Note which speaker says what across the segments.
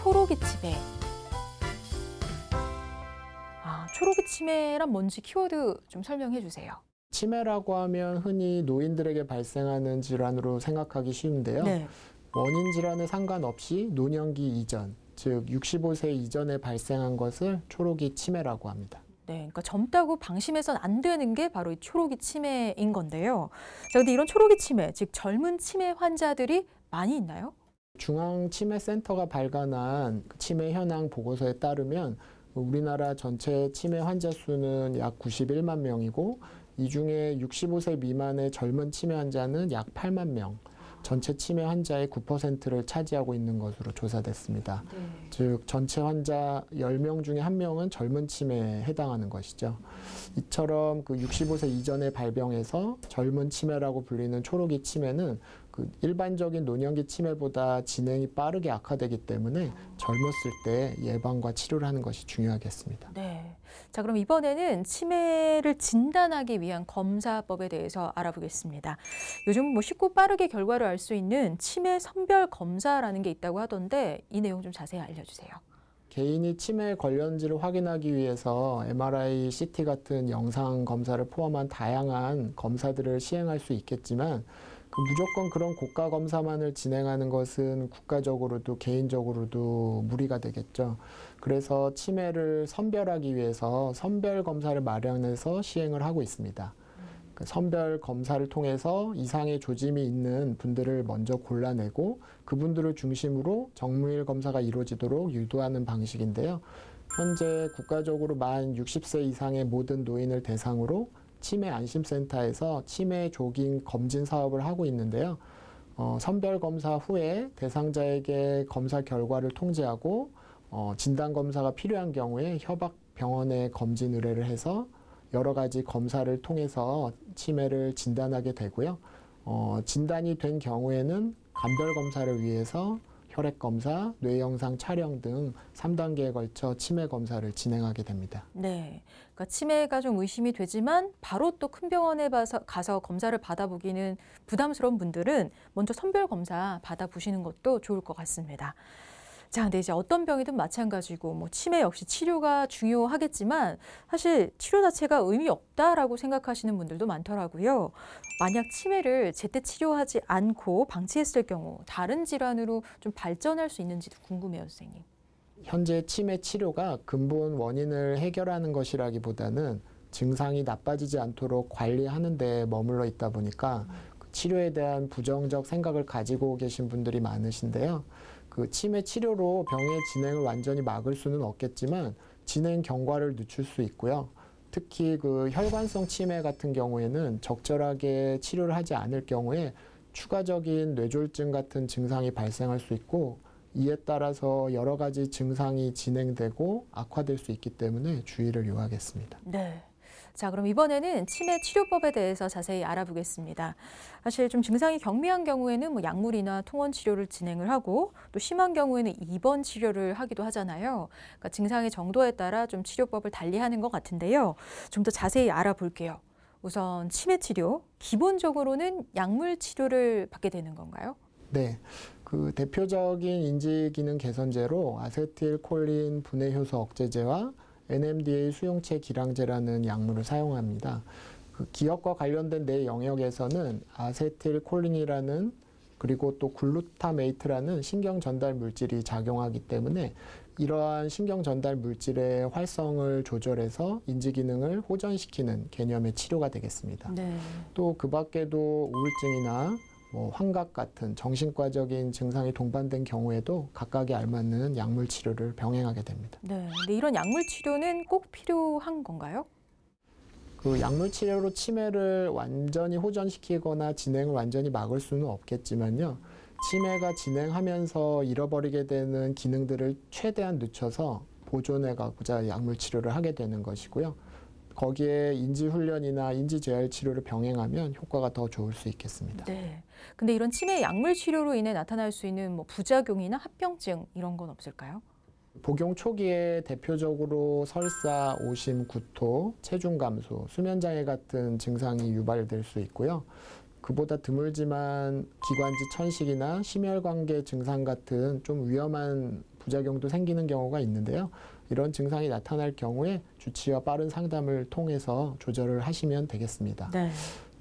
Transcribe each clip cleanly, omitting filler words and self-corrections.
Speaker 1: 초록이 치매. 초록이 치매란 뭔지 키워드 좀 설명해 주세요.
Speaker 2: 치매라고 하면 흔히 노인들에게 발생하는 질환으로 생각하기 쉬운데요.
Speaker 1: 네.
Speaker 2: 원인 질환에 상관없이 노년기 이전, 즉 65세 이전에 발생한 것을 초록이 치매라고 합니다.
Speaker 1: 네, 그러니까 젊다고 방심해서는 안 되는 게 바로 이 초록이 치매인 건데요. 자, 근데 이런 초록이 치매, 즉 젊은 치매 환자들이 많이 있나요?
Speaker 2: 중앙치매센터가 발간한 치매 현황 보고서에 따르면 우리나라 전체 치매 환자 수는 약 91만 명이고 이 중에 65세 미만의 젊은 치매 환자는 약 8만 명, 전체 치매 환자의 9%를 차지하고 있는 것으로 조사됐습니다.
Speaker 1: 네.
Speaker 2: 즉 전체 환자 10명 중에 1명은 젊은 치매에 해당하는 것이죠. 이처럼 그 65세 이전에 발병해서 젊은 치매라고 불리는 초록이 치매는 그 일반적인 노년기 치매보다 진행이 빠르게 악화되기 때문에 젊었을 때 예방과 치료를 하는 것이 중요하겠습니다.
Speaker 1: 네. 자, 그럼 이번에는 치매를 진단하기 위한 검사법에 대해서 알아보겠습니다. 요즘 쉽고 빠르게 결과를 알 수 있는 치매 선별 검사라는 게 있다고 하던데 이 내용 좀 자세히 알려주세요.
Speaker 2: 개인이 치매에 걸렸는지를 확인하기 위해서 MRI, CT 같은 영상 검사를 포함한 다양한 검사들을 시행할 수 있겠지만 무조건 그런 고가 검사만을 진행하는 것은 국가적으로도 개인적으로도 무리가 되겠죠. 그래서 치매를 선별하기 위해서 선별 검사를 마련해서 시행을 하고 있습니다. 그 선별 검사를 통해서 이상의 조짐이 있는 분들을 먼저 골라내고 그분들을 중심으로 정밀 검사가 이루어지도록 유도하는 방식인데요. 현재 국가적으로 만 60세 이상의 모든 노인을 대상으로 치매 안심센터에서 치매 조기 검진 사업을 하고 있는데요. 선별 검사 후에 대상자에게 검사 결과를 통지하고 진단 검사가 필요한 경우에 협약 병원에 검진 의뢰를 해서 여러 가지 검사를 통해서 치매를 진단하게 되고요. 진단이 된 경우에는 간별 검사를 위해서 혈액 검사, 뇌 영상 촬영 등 3단계에 걸쳐 치매 검사를 진행하게 됩니다.
Speaker 1: 네, 그러니까 치매가 좀 의심이 되지만 바로 또 큰 병원에 가서 검사를 받아보기는 부담스러운 분들은 먼저 선별 검사 받아보시는 것도 좋을 것 같습니다. 자, 근데 이제 어떤 병이든 마찬가지고 치매 역시 치료가 중요하겠지만 사실 치료 자체가 의미 없다라고 생각하시는 분들도 많더라고요. 만약 치매를 제때 치료하지 않고 방치했을 경우 다른 질환으로 좀 발전할 수 있는지도 궁금해요, 선생님.
Speaker 2: 현재 치매 치료가 근본 원인을 해결하는 것이라기보다는 증상이 나빠지지 않도록 관리하는 데 머물러 있다 보니까 치료에 대한 부정적 생각을 가지고 계신 분들이 많으신데요. 그 치매 치료로 병의 진행을 완전히 막을 수는 없겠지만 진행 경과를 늦출 수 있고요. 특히 그 혈관성 치매 같은 경우에는 적절하게 치료를 하지 않을 경우에 추가적인 뇌졸중 같은 증상이 발생할 수 있고 이에 따라서 여러 가지 증상이 진행되고 악화될 수 있기 때문에 주의를 요하겠습니다.
Speaker 1: 네. 자, 그럼 이번에는 치매 치료법에 대해서 자세히 알아보겠습니다. 사실 좀 증상이 경미한 경우에는 약물이나 통원 치료를 진행을 하고 또 심한 경우에는 입원 치료를 하기도 하잖아요. 그러니까 증상의 정도에 따라 좀 치료법을 달리하는 것 같은데요. 좀 더 자세히 알아볼게요. 우선 치매 치료, 기본적으로는 약물 치료를 받게 되는 건가요?
Speaker 2: 네. 그 대표적인 인지기능 개선제로 아세틸콜린 분해 효소 억제제와 NMDA 수용체 기량제라는 약물을 사용합니다. 그 기억과 관련된 내 영역에서는 아세틸콜린이라는 그리고 또 글루타메이트라는 신경 전달 물질이 작용하기 때문에 이러한 신경 전달 물질의 활성을 조절해서 인지 기능을 호전시키는 개념의 치료가 되겠습니다.
Speaker 1: 네.
Speaker 2: 또 그 밖에도 우울증이나 환각 같은 정신과적인 증상이 동반된 경우에도 각각에 알맞는 약물 치료를 병행하게 됩니다.
Speaker 1: 네. 근데 이런 약물 치료는 꼭 필요한 건가요?
Speaker 2: 그 약물 치료로 치매를 완전히 호전시키거나 진행을 완전히 막을 수는 없겠지만요. 치매가 진행하면서 잃어버리게 되는 기능들을 최대한 늦춰서 보존해 가고자 약물 치료를 하게 되는 것이고요. 거기에 인지훈련이나 인지재활 치료를 병행하면 효과가 더 좋을 수 있겠습니다.
Speaker 1: 네. 근데 이런 치매 약물 치료로 인해 나타날 수 있는 부작용이나 합병증 이런 건 없을까요?
Speaker 2: 복용 초기에 대표적으로 설사, 오심, 구토, 체중 감소, 수면장애 같은 증상이 유발될 수 있고요. 그보다 드물지만 기관지 천식이나 심혈관계 증상 같은 좀 위험한 부작용도 생기는 경우가 있는데요. 이런 증상이 나타날 경우에 주치의와 빠른 상담을 통해서 조절을 하시면 되겠습니다.
Speaker 1: 네.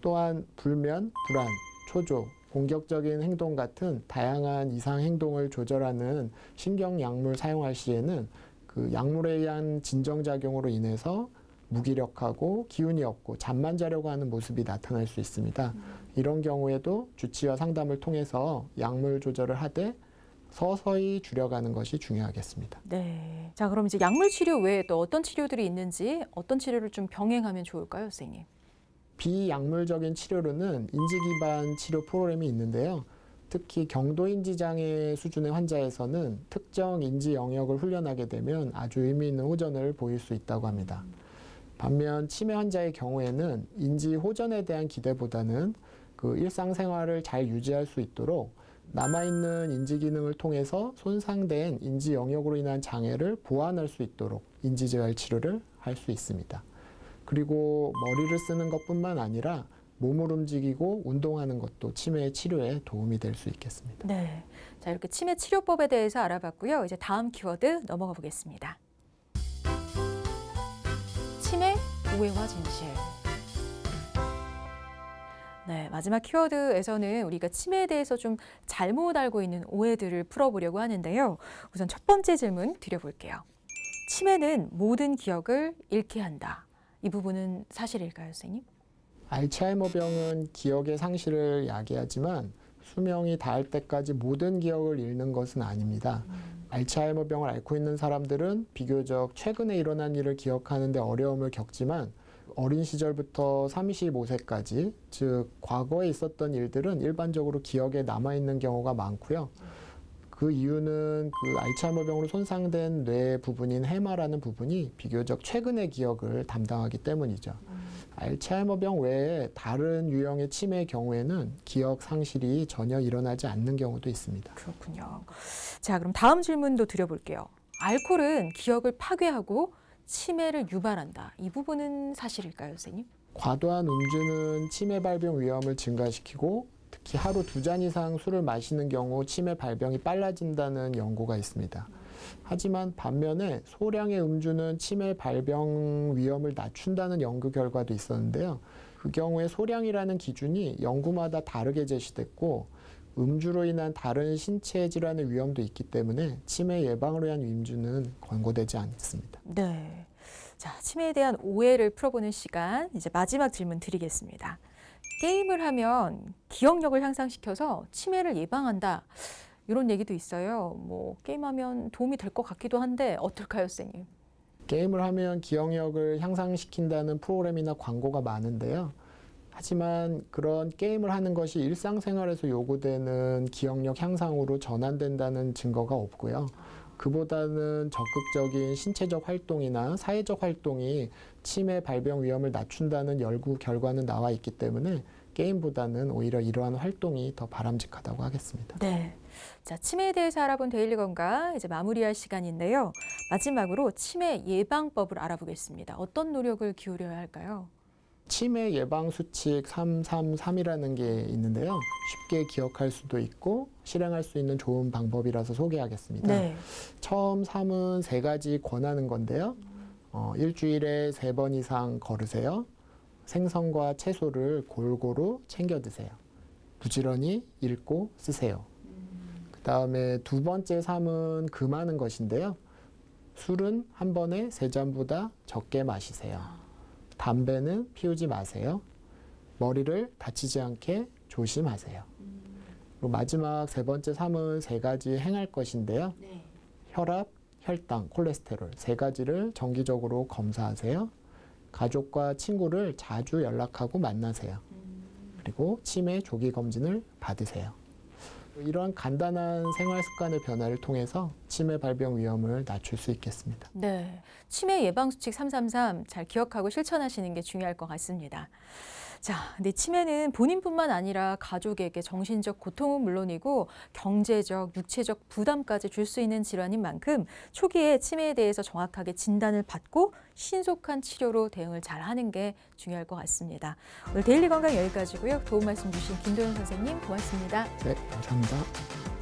Speaker 2: 또한 불면, 불안, 초조, 공격적인 행동 같은 다양한 이상 행동을 조절하는 신경 약물 사용할 시에는 그 약물에 의한 진정작용으로 인해서 무기력하고 기운이 없고 잠만 자려고 하는 모습이 나타날 수 있습니다. 이런 경우에도 주치의와 상담을 통해서 약물 조절을 하되 서서히 줄여가는 것이 중요하겠습니다.
Speaker 1: 네. 자, 그럼 이제 약물 치료 외에 또 어떤 치료들이 있는지, 어떤 치료를 좀 병행하면 좋을까요, 선생님?
Speaker 2: 비약물적인 치료로는 인지 기반 치료 프로그램이 있는데요. 특히 경도인지 장애 수준의 환자에서는 특정 인지 영역을 훈련하게 되면 아주 의미 있는 호전을 보일 수 있다고 합니다. 반면 치매 환자의 경우에는 인지 호전에 대한 기대보다는 그 일상생활을 잘 유지할 수 있도록 남아있는 인지 기능을 통해서 손상된 인지 영역으로 인한 장애를 보완할 수 있도록 인지 재활 치료를 할 수 있습니다. 그리고 머리를 쓰는 것뿐만 아니라 몸을 움직이고 운동하는 것도 치매 치료에 도움이 될 수 있겠습니다.
Speaker 1: 네. 자, 이렇게 치매 치료법에 대해서 알아봤고요. 이제 다음 키워드 넘어가 보겠습니다. 치매, 오해와 진실. 네, 마지막 키워드에서는 우리가 치매에 대해서 좀 잘못 알고 있는 오해들을 풀어보려고 하는데요. 우선 첫 번째 질문 드려볼게요. 치매는 모든 기억을 잃게 한다. 이 부분은 사실일까요, 선생님?
Speaker 2: 알츠하이머병은 기억의 상실을 야기하지만 수명이 닿을 때까지 모든 기억을 잃는 것은 아닙니다. 알츠하이머병을 앓고 있는 사람들은 비교적 최근에 일어난 일을 기억하는 데 어려움을 겪지만 어린 시절부터 35세까지, 즉 과거에 있었던 일들은 일반적으로 기억에 남아있는 경우가 많고요. 그 이유는 그 알츠하이머병으로 손상된 뇌 부분인 해마라는 부분이 비교적 최근의 기억을 담당하기 때문이죠. 알츠하이머병 외에 다른 유형의 치매의 경우에는 기억 상실이 전혀 일어나지 않는 경우도 있습니다.
Speaker 1: 그렇군요. 자, 그럼 다음 질문도 드려볼게요. 알코올은 기억을 파괴하고 치매를 유발한다. 이 부분은 사실일까요, 선생님?
Speaker 2: 과도한 음주는 치매 발병 위험을 증가시키고 특히 하루 2잔 이상 술을 마시는 경우 치매 발병이 빨라진다는 연구가 있습니다. 하지만 반면에 소량의 음주는 치매 발병 위험을 낮춘다는 연구 결과도 있었는데요. 그 경우에 소량이라는 기준이 연구마다 다르게 제시됐고 음주로 인한 다른 신체 질환의 위험도 있기 때문에 치매 예방을 위한 음주는 권고되지 않습니다.
Speaker 1: 네. 자, 치매에 대한 오해를 풀어보는 시간, 이제 마지막 질문 드리겠습니다. 게임을 하면 기억력을 향상시켜서 치매를 예방한다. 이런 얘기도 있어요. 뭐 게임하면 도움이 될 것 같기도 한데 어떨까요, 선생님?
Speaker 2: 게임을 하면 기억력을 향상시킨다는 프로그램이나 광고가 많은데요. 하지만 그런 게임을 하는 것이 일상생활에서 요구되는 기억력 향상으로 전환된다는 증거가 없고요. 그보다는 적극적인 신체적 활동이나 사회적 활동이 치매 발병 위험을 낮춘다는 연구 결과는 나와 있기 때문에 게임보다는 오히려 이러한 활동이 더 바람직하다고 하겠습니다.
Speaker 1: 네. 자, 치매에 대해서 알아본 데일리 건강 이제 마무리할 시간인데요. 마지막으로 치매 예방법을 알아보겠습니다. 어떤 노력을 기울여야 할까요?
Speaker 2: 치매 예방 수칙 333이라는 게 있는데요. 쉽게 기억할 수도 있고 실행할 수 있는 좋은 방법이라서 소개하겠습니다.
Speaker 1: 네.
Speaker 2: 처음 3은 3가지 권하는 건데요. 일주일에 3번 이상 걸으세요. 생선과 채소를 골고루 챙겨 드세요. 부지런히 읽고 쓰세요. 그 다음에 두 번째 3은 금하는 것인데요. 술은 한 번에 3잔보다 적게 마시세요. 담배는 피우지 마세요. 머리를 다치지 않게 조심하세요. 그리고 마지막 3번째 3은 3가지 행할 것인데요.
Speaker 1: 네.
Speaker 2: 혈압, 혈당, 콜레스테롤 3가지를 정기적으로 검사하세요. 가족과 친구를 자주 연락하고 만나세요. 그리고 치매 조기 검진을 받으세요. 이러한 간단한 생활 습관의 변화를 통해서 치매 발병 위험을 낮출 수 있겠습니다.
Speaker 1: 네. 치매 예방수칙 333 잘 기억하고 실천하시는 게 중요할 것 같습니다. 자, 근데 치매는 본인뿐만 아니라 가족에게 정신적 고통은 물론이고 경제적, 육체적 부담까지 줄 수 있는 질환인 만큼 초기에 치매에 대해서 정확하게 진단을 받고 신속한 치료로 대응을 잘 하는 게 중요할 것 같습니다. 오늘 데일리 건강 여기까지고요. 도움 말씀 주신 김도현 선생님 고맙습니다.
Speaker 2: 네, 감사합니다.